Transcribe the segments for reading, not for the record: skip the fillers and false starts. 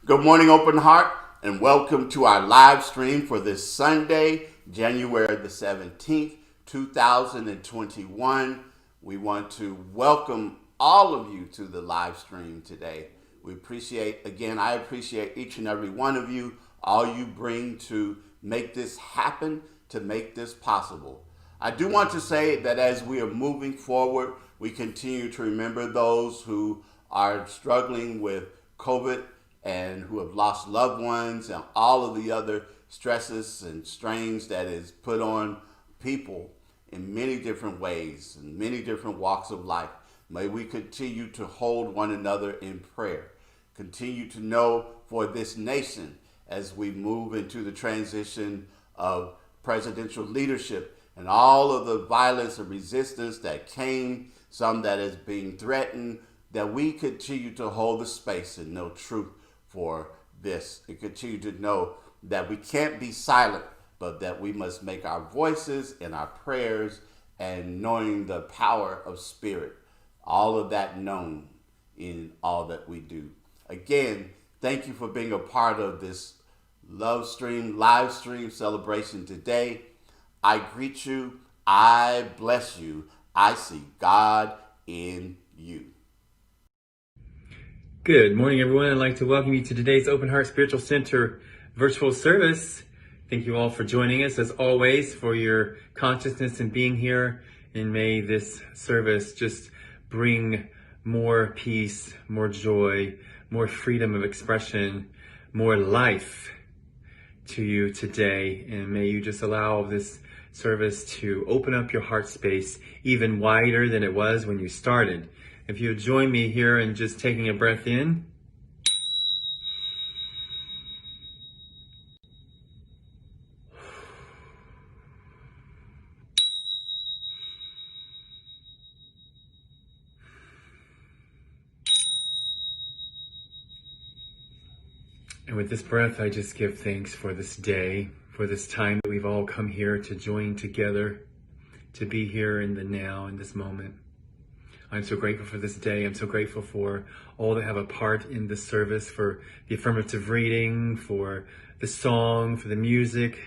Good morning, Open Heart, and welcome to our live stream for this Sunday, January the 17th, 2021. We want to welcome all of you to the live stream today. I appreciate each and every one of you, all you bring to make this happen, to make this possible. I do want to say that as we are moving forward, we continue to remember those who are struggling with COVID and who have lost loved ones and all of the other stresses and strains that is put on people in many different ways, in many different walks of life. May we continue to hold one another in prayer. Continue to know for this nation as we move into the transition of presidential leadership and all of the violence and resistance that came, some that is being threatened, that we continue to hold the space and know truth for this, and continue to know that we can't be silent, but that we must make our voices and our prayers and knowing the power of spirit, all of that known in all that we do. Again, thank you for being a part of this live stream celebration today. I greet you. I bless you. I see God in you. Good morning, everyone. I'd like to welcome you to today's Open Heart Spiritual Center virtual service. Thank you all for joining us, as always, for your consciousness in being here. And may this service just bring more peace, more joy, more freedom of expression, more life to you today. And may you just allow this service to open up your heart space even wider than it was when you started. If you join me here in just taking a breath in, and with this breath, I just give thanks for this day, for this time that we've all come here to join together, to be here in the now, in this moment. I'm so grateful for this day. I'm so grateful for all that have a part in this service, for the affirmative reading, for the song, for the music,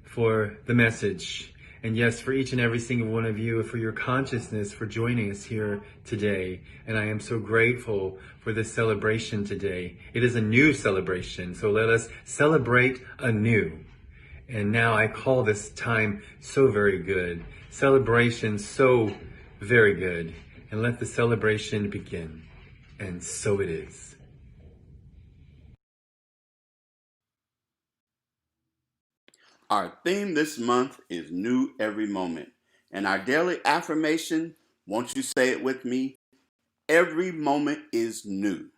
for the message. And yes, for each and every single one of you, for your consciousness, for joining us here today. And I am so grateful for this celebration today. It is a new celebration, so let us celebrate anew. And now I call this time so very good. Celebration so very good. And let the celebration begin. And so it is. Our theme this month is New Every Moment. And our daily affirmation, won't you say it with me? Every moment is new.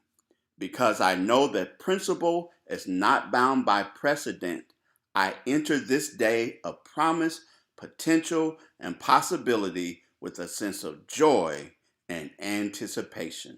Because I know that principle is not bound by precedent, I enter this day of promise, potential, and possibility with a sense of joy and anticipation.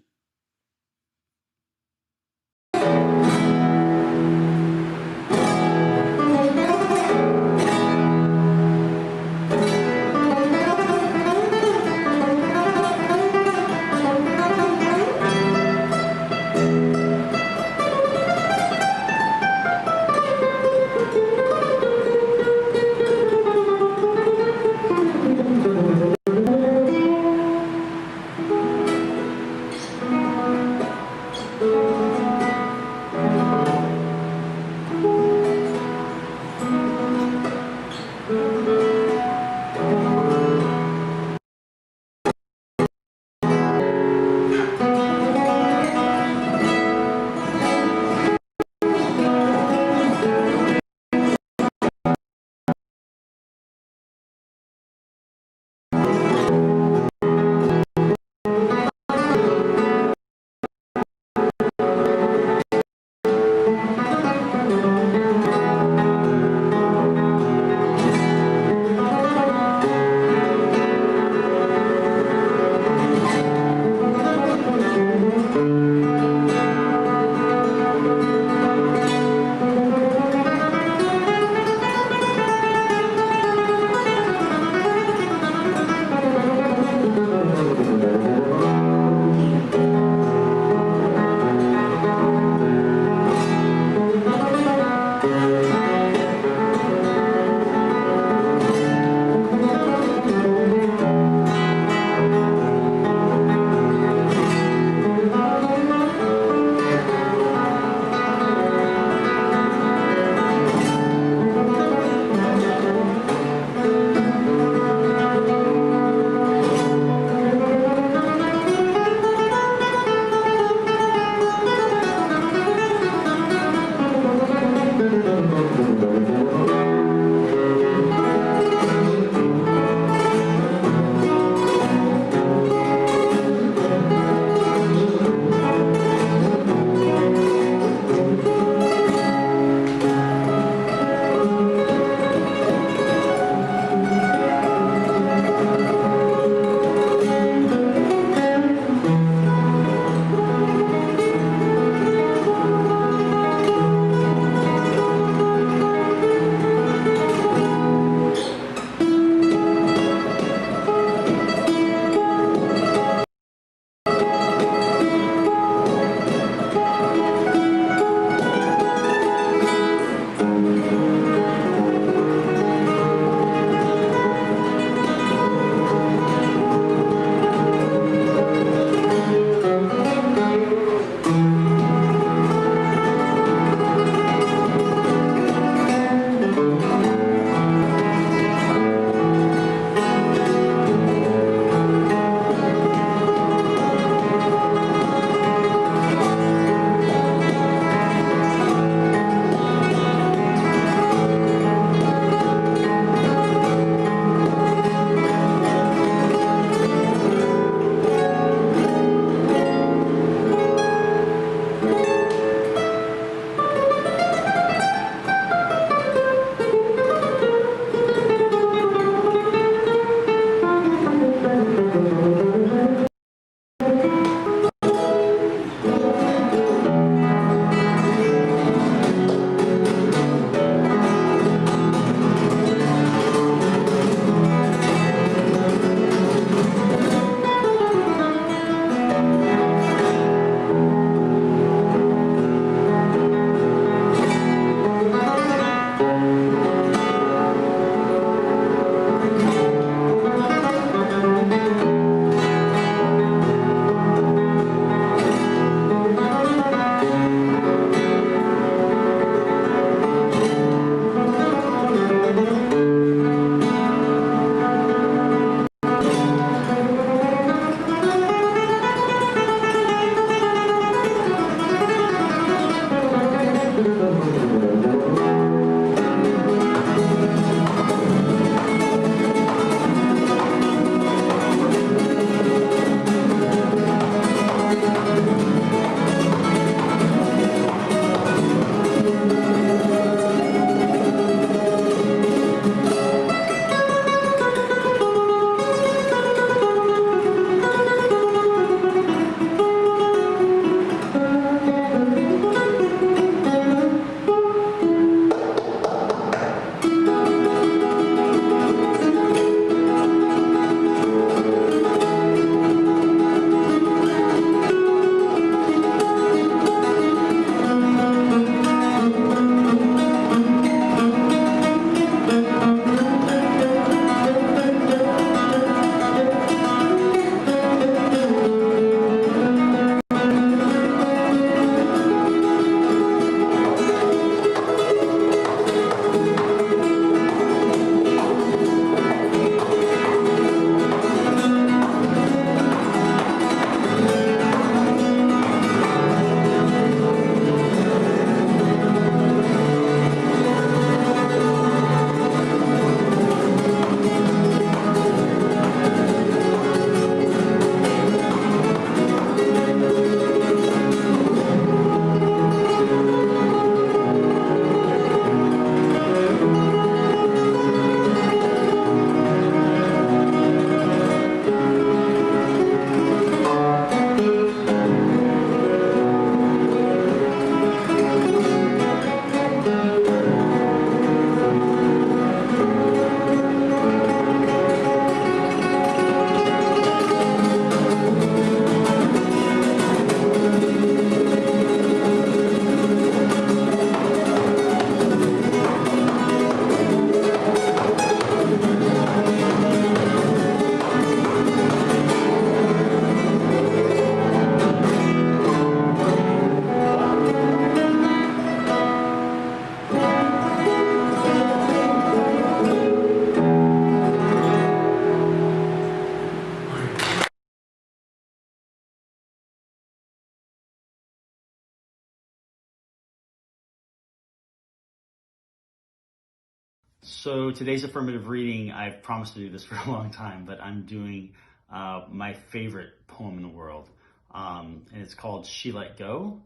So today's affirmative reading, I've promised to do this for a long time, but I'm doing my favorite poem in the world. And it's called She Let Go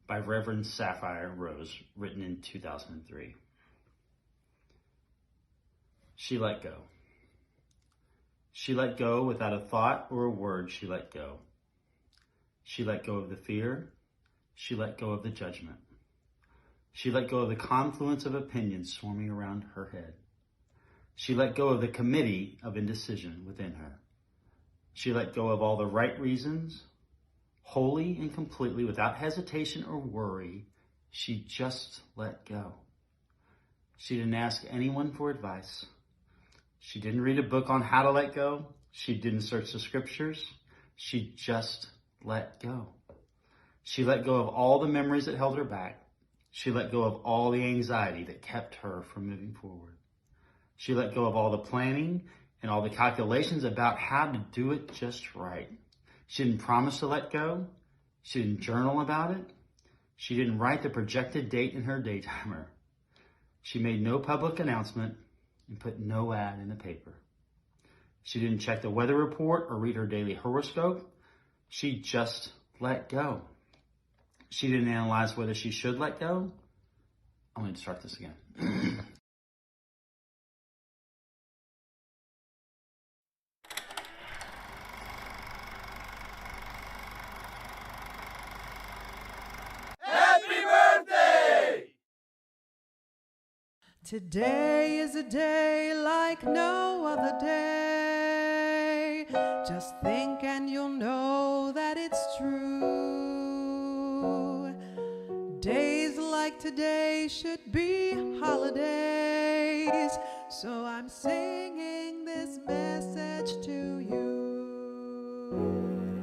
by Reverend Sapphire Rose, written in 2003. She let go. She let go without a thought or a word. She let go. She let go of the fear. She let go of the judgment. She let go of the confluence of opinions swarming around her head. She let go of the committee of indecision within her. She let go of all the right reasons, wholly and completely, without hesitation or worry. She just let go. She didn't ask anyone for advice. She didn't read a book on how to let go. She didn't search the scriptures. She just let go. She let go of all the memories that held her back. She let go of all the anxiety that kept her from moving forward. She let go of all the planning and all the calculations about how to do it just right. She didn't promise to let go. She didn't journal about it. She didn't write the projected date in her daytimer. She made no public announcement and put no ad in the paper. She didn't check the weather report or read her daily horoscope. She just let go. She didn't analyze whether she should let go. I'm going to start this again. Happy birthday! Today is a day like no other day. Just think and you'll know that it's true. Days like today should be holidays. So I'm singing this message to you.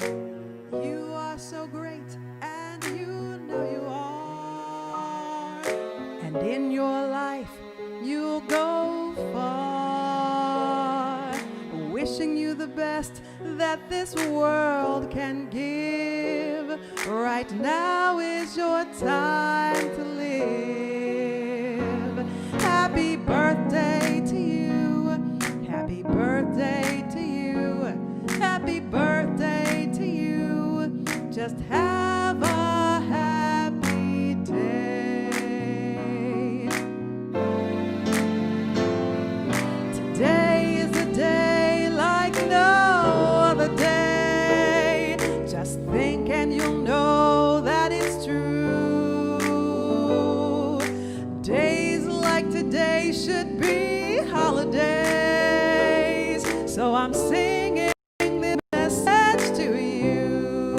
You are so great and you know you are. And in your life you'll go far. Wishing you the best that this world can give. Right now is your time to live. Happy birthday to you. Happy birthday to you. Happy birthday to you. Just have a happy day. Today is a day like no other day. Just think and you'll know that it's true. Days like today should be holidays. So I'm singing this message to you.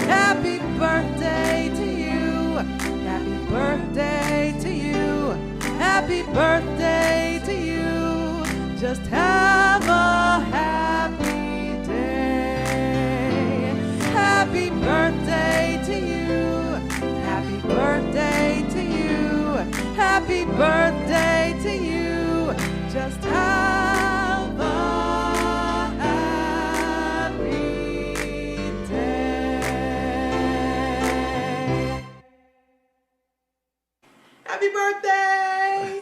Happy birthday to you. Happy birthday to you. Happy birthday to you. Just have a happy day. Happy birthday to you. Happy birthday to you. Happy birthday to you. Just have a happy day. Happy birthday!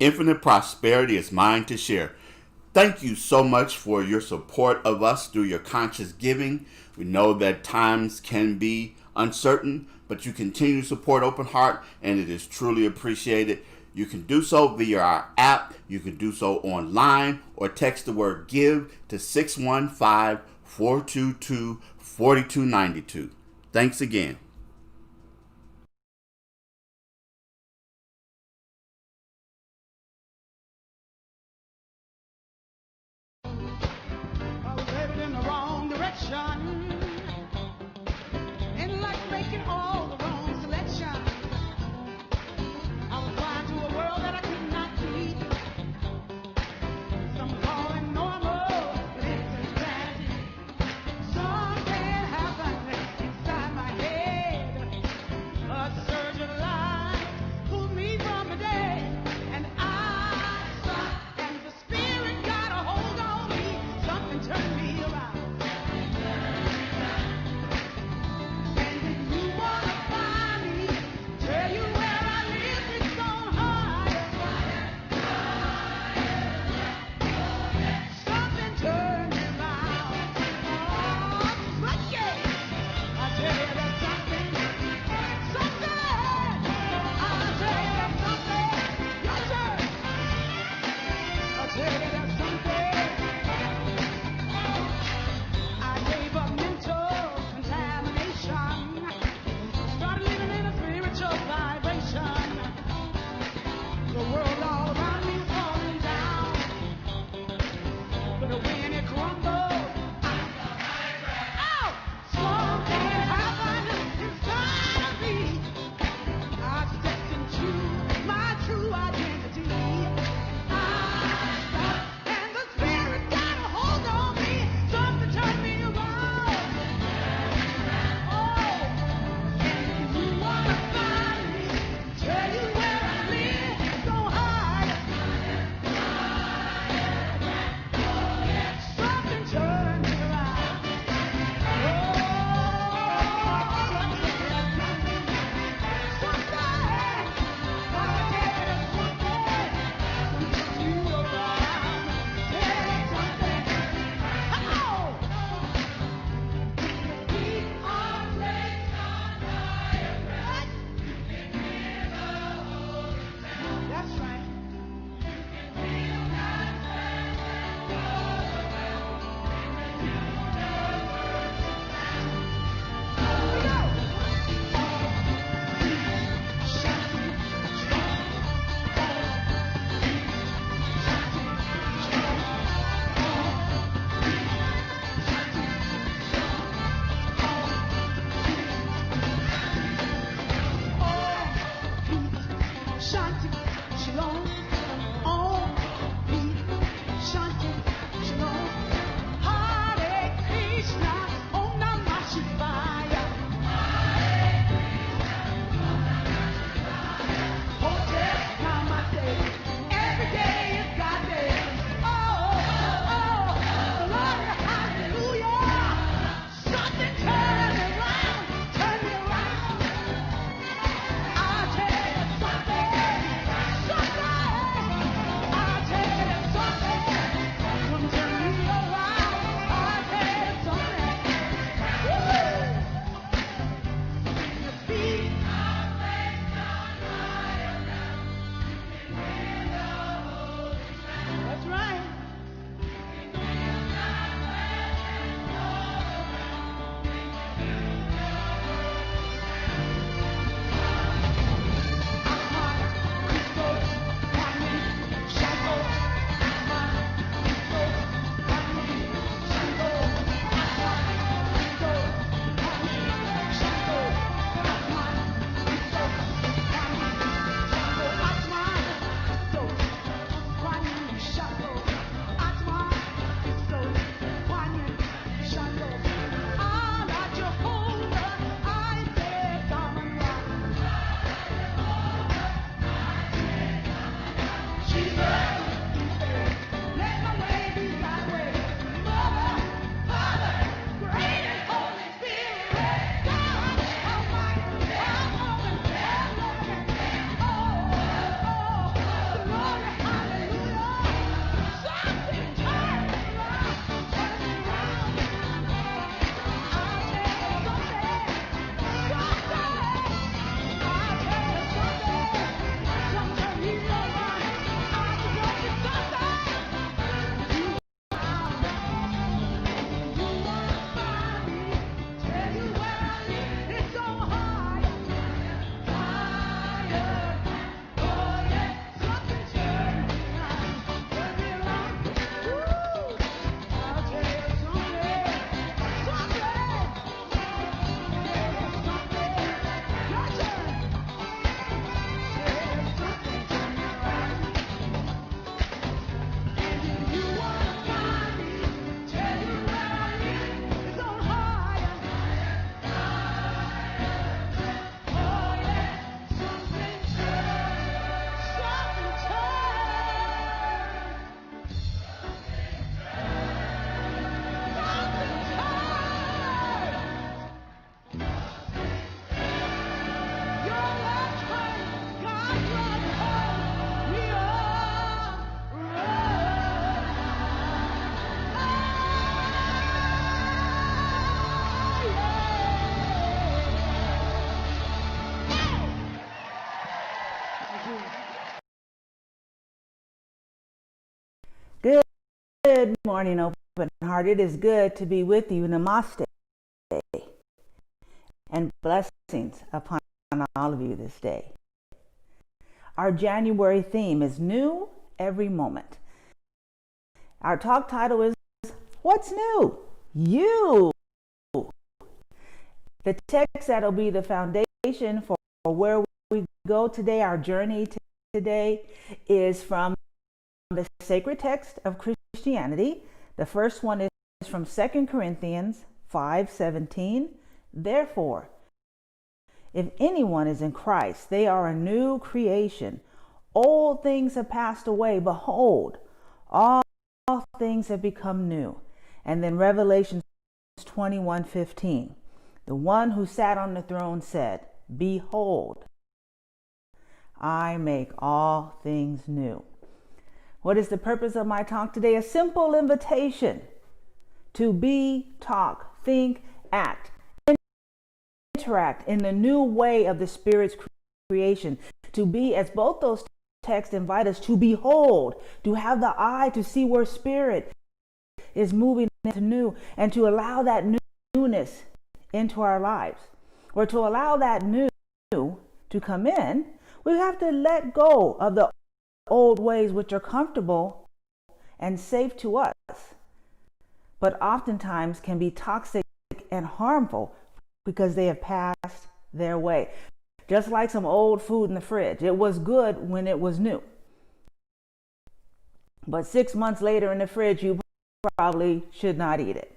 Infinite prosperity is mine to share. Thank you so much for your support of us through your conscious giving. We know that times can be uncertain, but you continue to support Open Heart, and it is truly appreciated. You can do so via our app. You can do so online or text the word GIVE to 615-422-4292. Thanks again. I was headed in the wrong direction, and like making all the wrong selections. I was blind to a world that I could not see. Some call it normal, but it's insanity. Something happened inside my head. The world all around me is falling down. But when it crumbles, oh, something happened inside of me. I stepped into my true identity. And the Spirit got a hold on me. Something turned me around. Oh, and if you wanna find me, tell you where I live. Don't hide. Something turned me around. That's right. Shanti, shalom. Oh, Shanti, shalom. Hare Krishna, Om Namah Shivaya. Hotel Namaste. Every day is God day. Glory, hallelujah. Something turn me around, turn me around. I'll tell you something, I'll tell you something, gonna turn me around. I'll tell you something. Woo! Your feet that's right. Good morning, Open Heart. It is good to be with you. Namaste. And blessings upon all of you this day. Our January theme is new every moment. Our talk title is What's New? You. The text that'll be the foundation for where we go today, our journey today, is from the sacred text of Christianity. The first one is from 2 Corinthians 5:17. Therefore, if anyone is in Christ, they are a new creation. Old things have passed away. Behold, all things have become new. And then Revelation 21:15. The one who sat on the throne said, Behold, I make all things new. What is the purpose of my talk today? A simple invitation to be, talk, think, act, interact in the new way of the Spirit's creation. To be, as both those texts invite us, to behold, to have the eye to see where Spirit is moving into new, and to allow that newness into our lives. Or to allow that new to come in, we have to let go of the old ways which are comfortable and safe to us, but oftentimes can be toxic and harmful because they have passed their way. Just like some old food in the fridge. It was good when it was new, but 6 months later in the fridge, you probably should not eat it.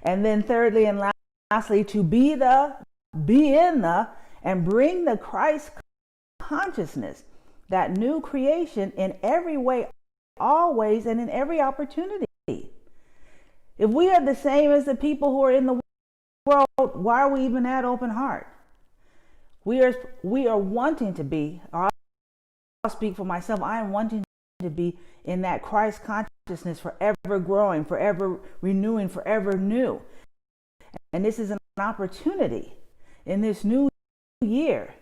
And then thirdly and lastly, to be in the, and bring the Christ consciousness, that new creation in every way, always, and in every opportunity. If we are the same as the people who are in the world, why are we even at Open Heart? We are wanting to be, or I'll speak for myself, I am wanting to be in that Christ consciousness, forever growing, forever renewing, forever new. And this is an opportunity in this new year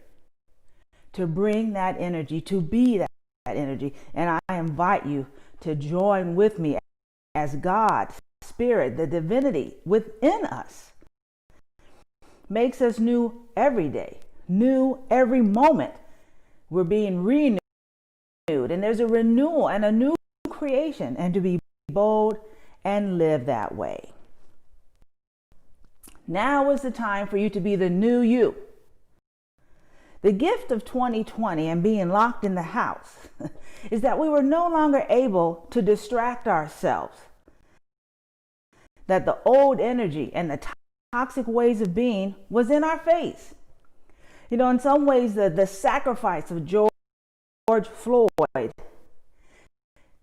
to bring that energy, to be that energy. And I invite you to join with me as God, Spirit, the divinity within us makes us new every day, new every moment. We're being renewed, and there's a renewal and a new creation, and to be bold and live that way. Now is the time for you to be the new you. The gift of 2020 and being locked in the house is that we were no longer able to distract ourselves. That the old energy and the toxic ways of being was in our face. You know, in some ways, the sacrifice of George Floyd,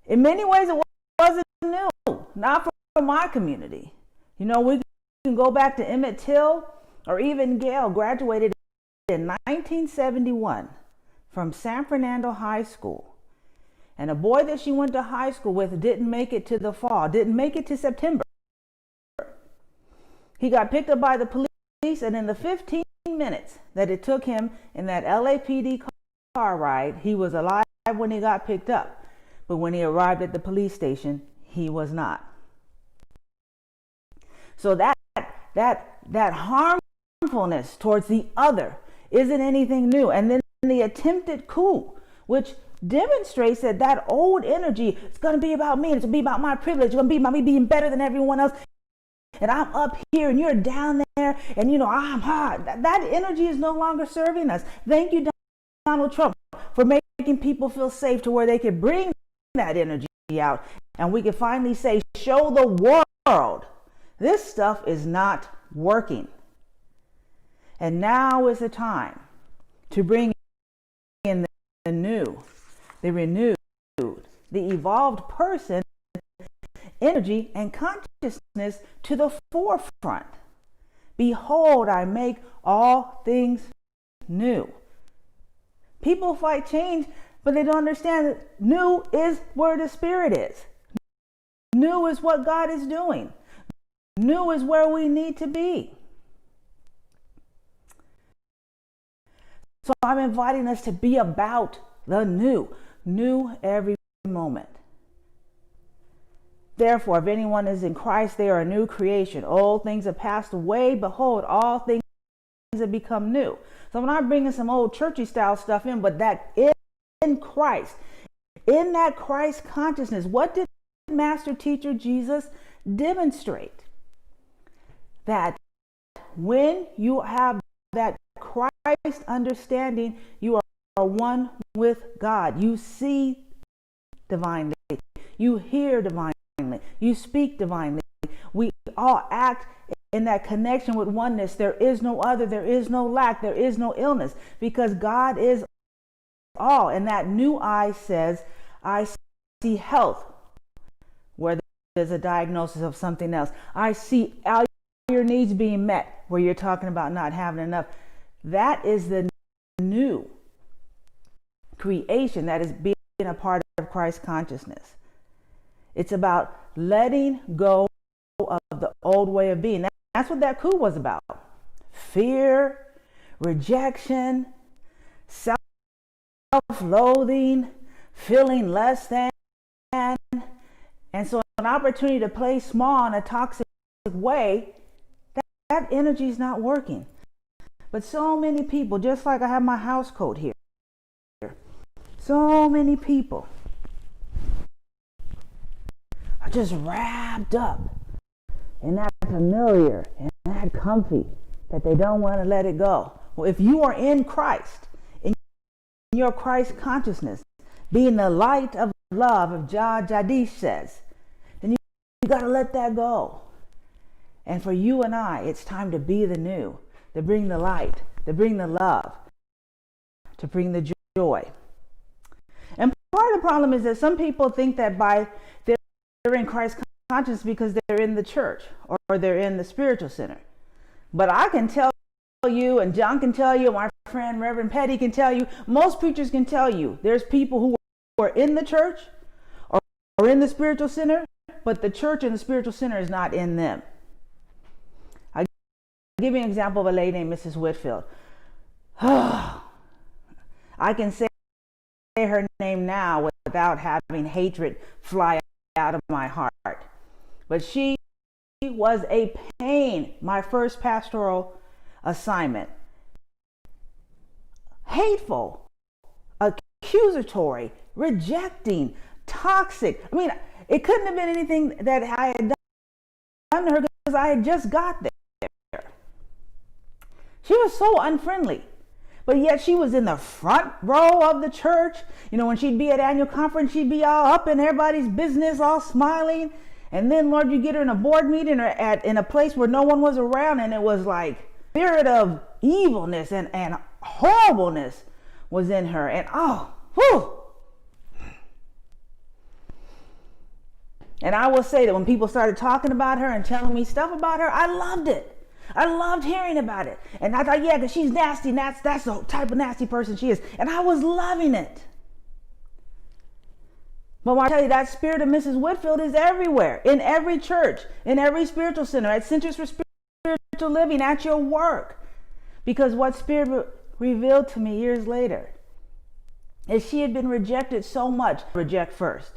in many ways, it wasn't new, not for my community. You know, we can go back to Emmett Till, or even Gail graduated in 1971 from San Fernando High School. And a boy that she went to high school with didn't make it to the fall, didn't make it to September. He got picked up by the police, and in the 15 minutes that it took him in that LAPD car ride, he was alive when he got picked up. But when he arrived at the police station, he was not. So that harmfulness towards the other isn't anything new. And then the attempted coup, which demonstrates that old energy is going to be about me, and it's going to be about my privilege, it's going to be about me being better than everyone else, and I'm up here and you're down there, and you know I'm hot. That energy is no longer serving us. Thank you, Donald Trump, for making people feel safe to where they could bring that energy out, and we can finally say, show the world this stuff is not working. And now is the time to bring in the new, the renewed, the evolved person, energy and consciousness to the forefront. Behold, I make all things new. People fight change, but they don't understand that new is where the Spirit is. New is what God is doing. New is where we need to be. So I'm inviting us to be about the new every moment. Therefore, if anyone is in Christ, they are a new creation. Old things have passed away. Behold, all things have become new. So when I'm bringing some old churchy style stuff in, but that in Christ, in that Christ consciousness, what did Master Teacher Jesus demonstrate? That when you have that Christ understanding, you are one with God. You see divinely, you hear divinely, you speak divinely. We all act in that connection with oneness. There is no other, there is no lack, there is no illness, because God is all. And that new eye says, I see health where there's a diagnosis of something else. I see all your needs being met where you're talking about not having enough. That is the new creation that is being a part of Christ consciousness. It's about letting go of the old way of being. That's what that coup was about. Fear, rejection, self-loathing, feeling less than. And so an opportunity to play small in a toxic way, that energy is not working. But so many people, just like I have my house coat here, so many people are just wrapped up in that familiar and that comfy that they don't want to let it go. Well, if you are in Christ, in your Christ consciousness, being the light of love, of Jadish says, then you got to let that go. And for you and I, it's time to be the new, to bring the light, to bring the love, to bring the joy. And part of the problem is that some people think that by they're in Christ consciousness because they're in the church or they're in the spiritual center. But I can tell you, and John can tell you, my friend Reverend Petty can tell you, most preachers can tell you, there's people who are in the church or in the spiritual center, but the church and the spiritual center is not in them. I'll give you an example of a lady named Mrs. Whitfield. I can say her name now without having hatred fly out of my heart. But she was a pain, my first pastoral assignment. Hateful, accusatory, rejecting, toxic. I mean, it couldn't have been anything that I had done to her because I had just got there. She was so unfriendly. But yet she was in the front row of the church. You know, when she'd be at annual conference, she'd be all up in everybody's business, all smiling. And then, Lord, you get her in a board meeting or in a place where no one was around, and it was like spirit of evilness and horribleness was in her. And And I will say that when people started talking about her and telling me stuff about her, I loved it. I loved hearing about it. And I thought, yeah, because she's nasty. And that's the type of nasty person she is. And I was loving it. But when I tell you, that spirit of Mrs. Whitfield is everywhere. In every church. In every spiritual center. At Centers for Spiritual Living. At your work. Because what Spirit revealed to me years later is she had been rejected so much. Reject first.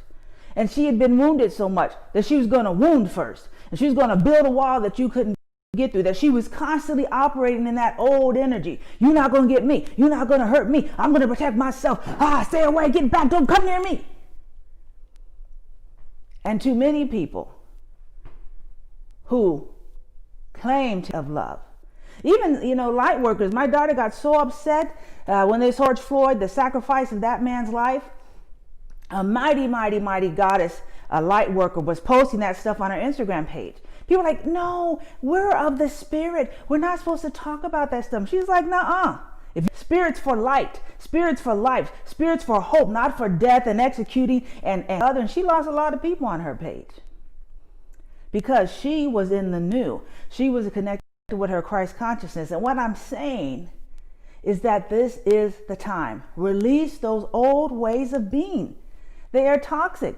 And she had been wounded so much that she was going to wound first. And she was going to build a wall that you couldn't get through, that she was constantly operating in that old energy. You're not going to get me. You're not going to hurt me. I'm going to protect myself. Stay away. Get back. Don't come near me. And too many people who claim to have love. Even, light workers. My daughter got so upset when they saw George Floyd, the sacrifice of that man's life. A mighty, mighty, mighty goddess, a light worker, was posting that stuff on her Instagram page. People are like, no, we're of the spirit. We're not supposed to talk about that stuff. She's like, nuh-uh. If spirits for light, spirits for life, spirits for hope, not for death and executing and other. And she lost a lot of people on her page because she was in the new. She was connected with her Christ consciousness. And what I'm saying is that this is the time. Release those old ways of being. They are toxic.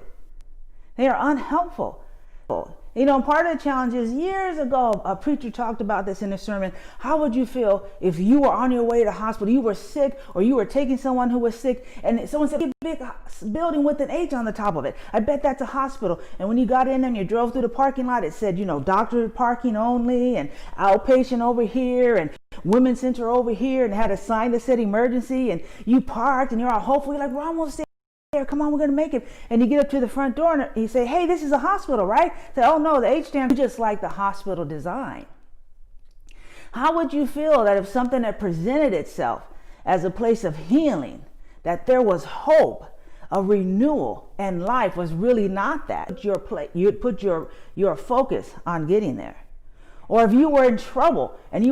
They are unhelpful. Part of the challenge is years ago, a preacher talked about this in a sermon. How would you feel if you were on your way to the hospital, you were sick, or you were taking someone who was sick, and someone said, big building with an H on the top of it. I bet that's a hospital. And when you got in there and you drove through the parking lot, it said, doctor parking only and outpatient over here. And Women's Center over here and had a sign that said emergency, and you parked and you're all hopeful. You're like, we're almost there. Come on, we're going to make it. And you get up to the front door and you say, hey, this is a hospital, right? Say, oh no, the H stands just like the hospital design. How would you feel that if something that presented itself as a place of healing, that there was hope, a renewal, and life was really not that? You'd put your focus on getting there. Or if you were in trouble and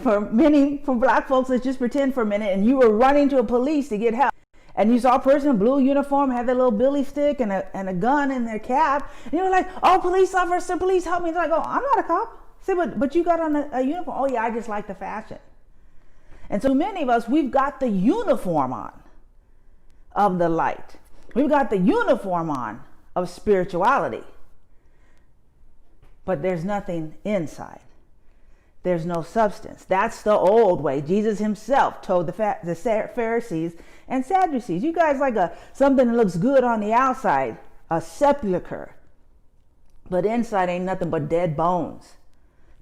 for black folks, let's just pretend for a minute, and you were running to a police to get help, and you saw a person in blue uniform, had their little billy stick and a gun in their cap, and you were like, oh, police officer, please help me. They're like, oh, I'm not a cop. Say, but you got on a uniform. Oh yeah, I just like the fashion. And so many of us, we've got the uniform on of the light. We've got the uniform on of spirituality. But there's nothing inside. There's no substance. That's the old way. Jesus himself told the Pharisees and Sadducees, you guys like something that looks good on the outside, a sepulcher, but inside ain't nothing but dead bones.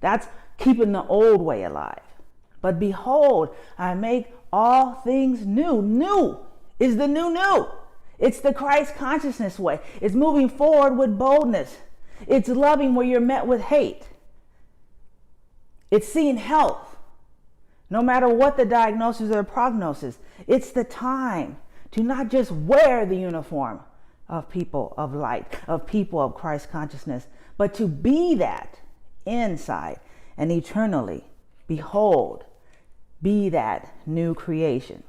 That's keeping the old way alive. But behold, I make all things new. New is the new. It's the Christ consciousness way. It's moving forward with boldness. It's loving where you're met with hate. It's seeing health, no matter what the diagnosis or the prognosis. It's the time to not just wear the uniform of people of light, of people of Christ consciousness, but to be that inside and eternally. Behold, be that new creation.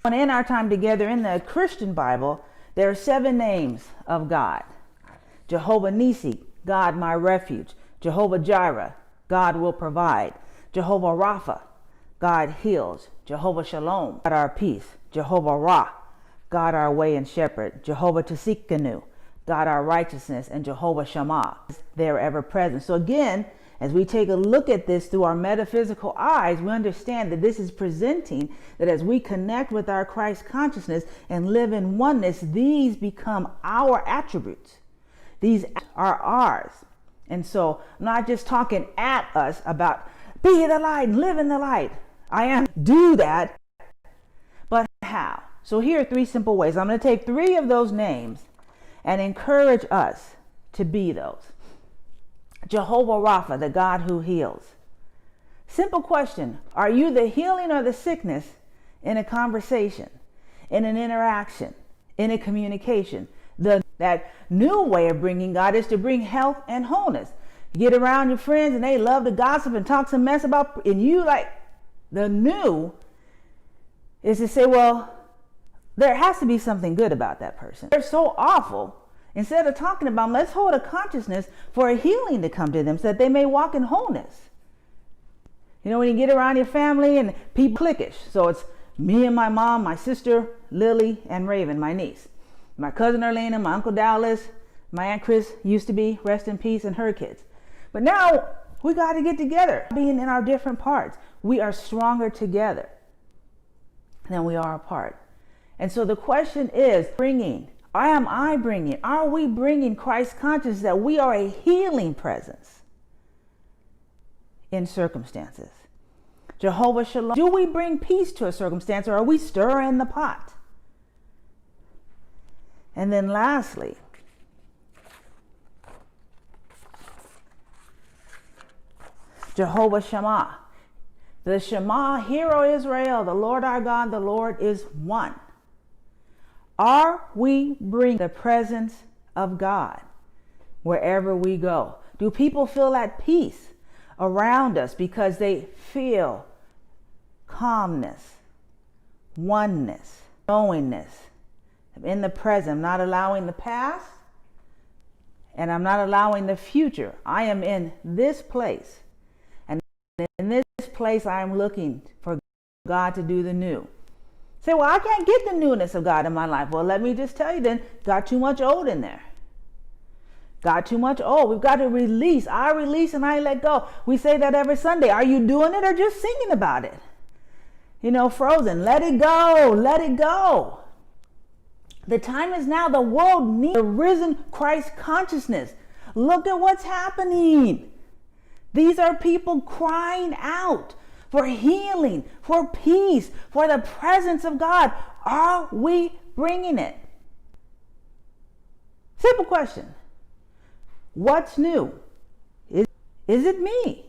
And in our time together in the Christian Bible, there are 7 names of God. Jehovah Nissi, God my refuge. Jehovah Jireh, God will provide. Jehovah Rapha, God heals. Jehovah Shalom, God our peace. Jehovah Ra, God our way and shepherd. Jehovah Tsidkenu, God our righteousness. And Jehovah Shammah, they're ever present. So again, as we take a look at this through our metaphysical eyes, we understand that this is presenting that as we connect with our Christ consciousness and live in oneness, these become our attributes. These are ours. And so I'm not just talking at us about be the light and live in the light. I am do that, but how? So here are 3 simple ways. I'm going to take 3 of those names and encourage us to be those. Jehovah Rapha, the God who heals. Simple question. Are you the healing or the sickness in a conversation, in an interaction, in a communication? That new way of bringing God is to bring health and wholeness. You get around your friends and they love to gossip and talk some mess about, and you like, the new is to say, well, there has to be something good about that person. They're so awful. Instead of talking about them, let's hold a consciousness for a healing to come to them so that they may walk in wholeness. You know, when you get around your family and people cliquish. So it's me and my mom, my sister, Lily, and Raven, my niece. My cousin Erlena, my uncle Dallas, my Aunt Chris used to be, rest in peace, and her kids. But now we got to get together. Being in our different parts, we are stronger together than we are apart. And so the question is, are we bringing Christ consciousness that we are a healing presence in circumstances? Jehovah Shalom. Do we bring peace to a circumstance, or are we stirring the pot? And then lastly, Jehovah Shammah. The Shema, hear, O Israel, the Lord our God, the Lord is one. Are we bringing the presence of God wherever we go? Do people feel at peace around us because they feel calmness, oneness, knowingness? In the present, I'm not allowing the past, and I'm not allowing the future. I am in this place, and in this place I am looking for God to do the new. Say, well, I can't get the newness of God in my life. Well, let me just tell you then, got too much old in there. Got too much old. We've got to release. I release and I let go. We say that every Sunday. Are you doing it or just singing about it? You know, Frozen, let it go, let it go. The time is now. The world needs the risen Christ consciousness. Look at what's happening. These are people crying out for healing, for peace, for the presence of God. Are we bringing it? Simple question. What's new? Is it me?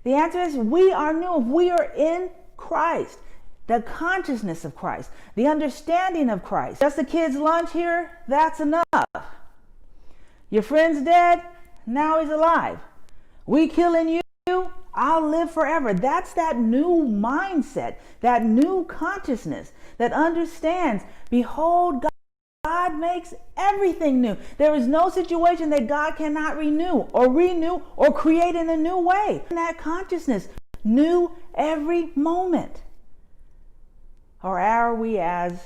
The answer is we are new. If we are in Christ, the consciousness of Christ, the understanding of Christ. Just a kid's lunch here, that's enough. Your friend's dead, now he's alive. We killing you, I'll live forever. That's that new mindset, that new consciousness that understands, behold, God makes everything new. There is no situation that God cannot renew or create in a new way. And that consciousness, new every moment. Or are we as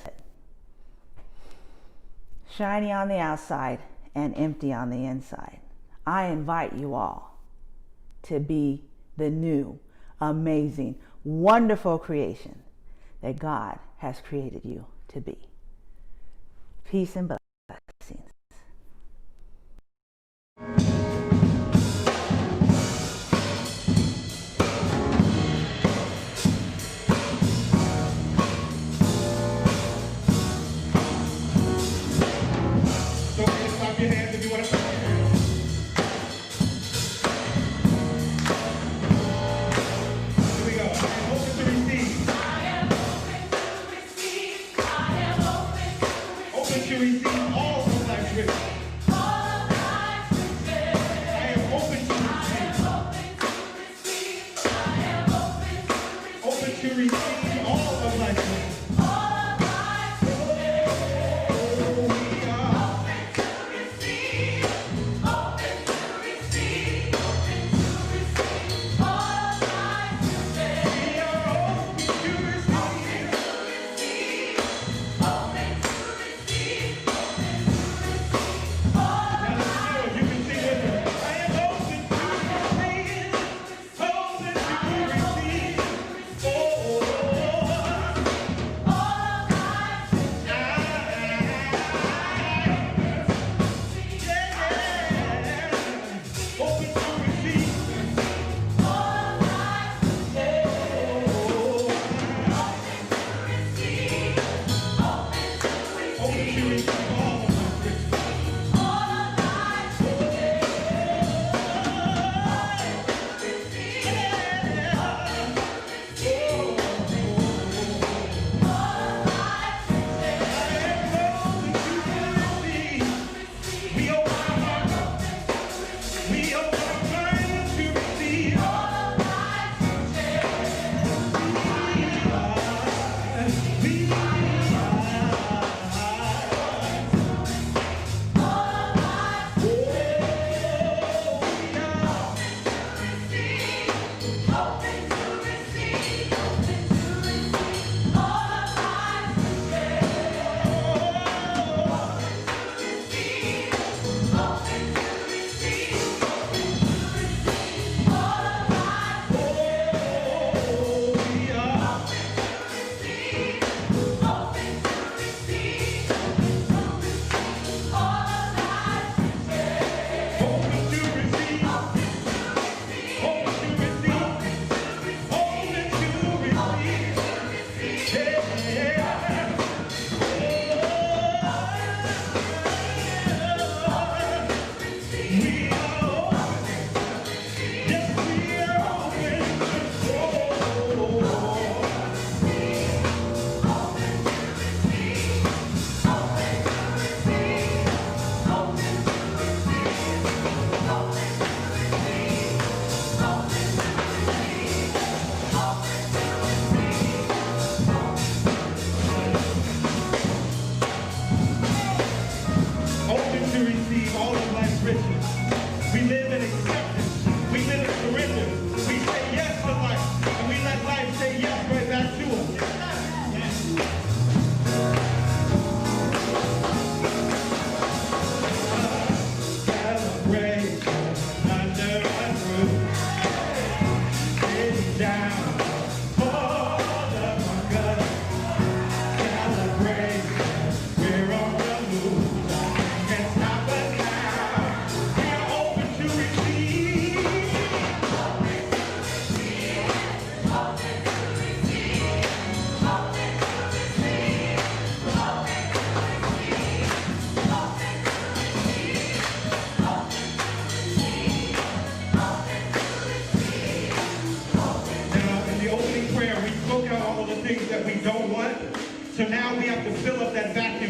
shiny on the outside and empty on the inside? I invite you all to be the new, amazing, wonderful creation that God has created you to be. Peace and blessings. So clap your hands if you want to. Here we go. I am open to receive. I am open to receive. Open to receive all of life's riches. All of life's riches. I am open to receive. I am open to receive. Open to receive all of life's riches.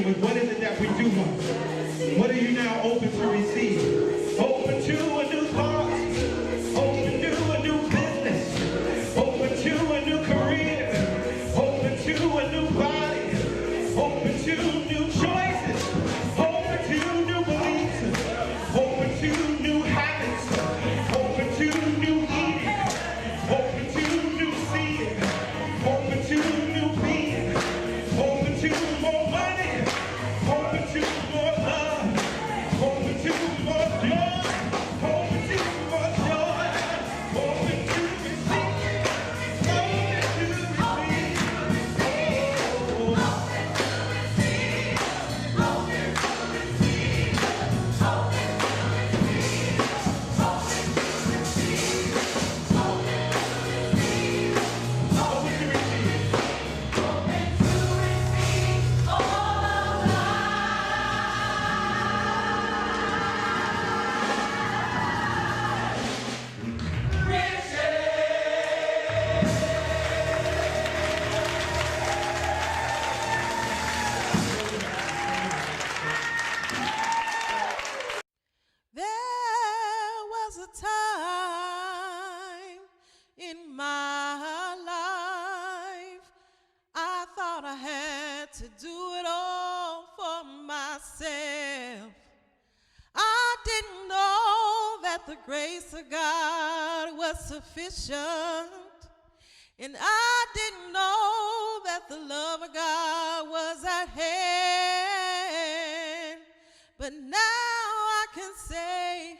was, what is it that we do want? What are you now open to receive? Open to a new thought. Open to a new business. Open to a new career. Open to a new body. Open to new choices. Open to new beliefs. Open to new habits. Open to new eating. Open to new seeing. Open to new being. Open to more money. Open to more love. Open to more joy. Open to more joy. Open to receive. Open to receive. Open to receive. There was a time in my life I thought I had to do it all for myself. I didn't know that the grace of God was sufficient. And I didn't know that the love of God was at hand. But now I can say,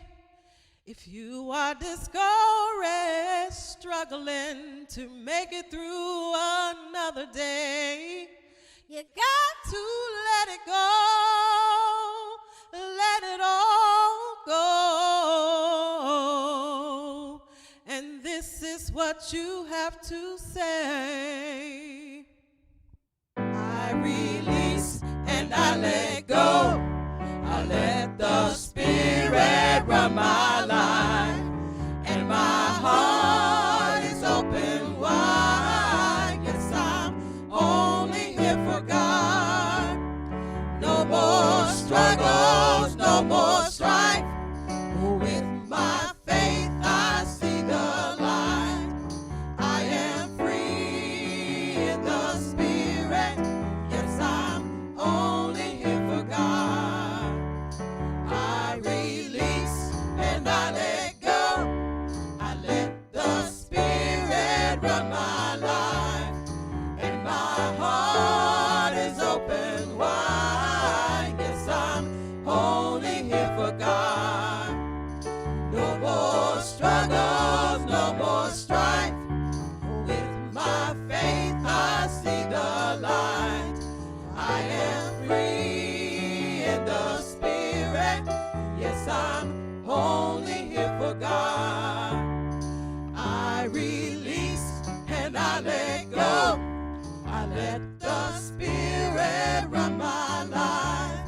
if you are discouraged, struggling to make it through another day, you got to let it go, let it all go. And this is what you have to say. I release and I let go. I let the Spirit run my life, and my heart is open wide. Yes, I'm only here for God. No more struggles, no more strife. With my faith, I see the light. I am free in the Spirit. Yes, I'm only here for God. I release and I let go. I let the Spirit run my life, and my heart is open wide. Yes, I'm only here for God. No more struggles, no more strife. With my faith, I see the light. I am free in the Spirit. Yes, I'm only here for God. I release and I let go. I let the Spirit run my life,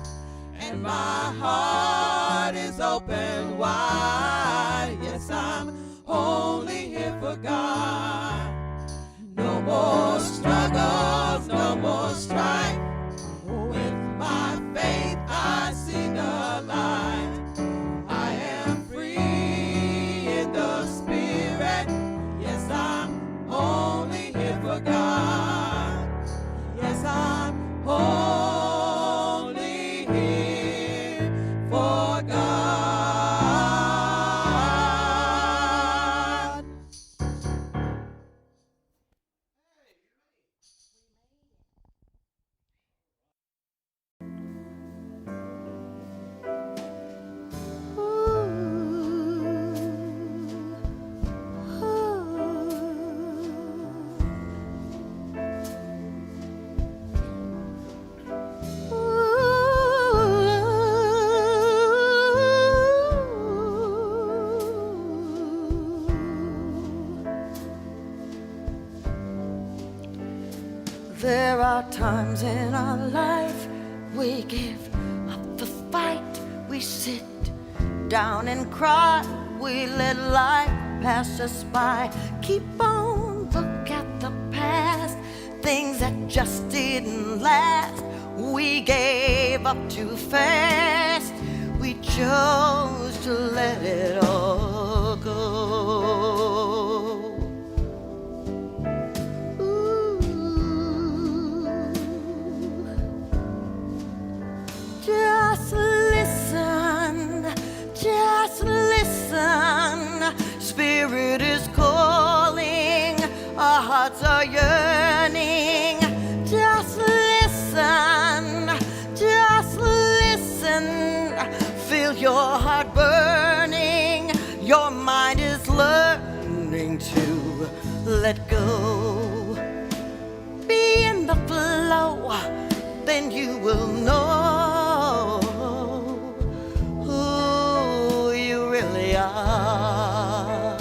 and my heart is open wide. Yes, I'm only here for God. No more struggles, no more strife. With my faith, I see the light. I am free in the Spirit. Yes, I'm only here for God. Yes, I'm only here for God. There are times in our life we give up the fight. We sit down and cry. We let life pass us by. Keep on, look at the past. Things that just didn't last. We gave gave up too fast. We chose to let it all go. Ooh. Just listen, just listen. Spirit is calling, our hearts are yearning. Just listen, just listen. Feel your heart burning. Your mind is learning to let go. Be in the flow, then you will know who you really are.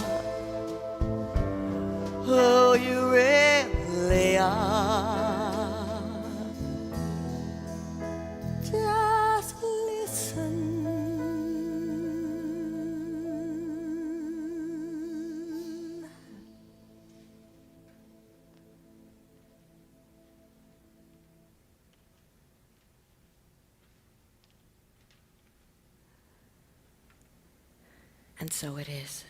Who you really are. Just listen. And so it is.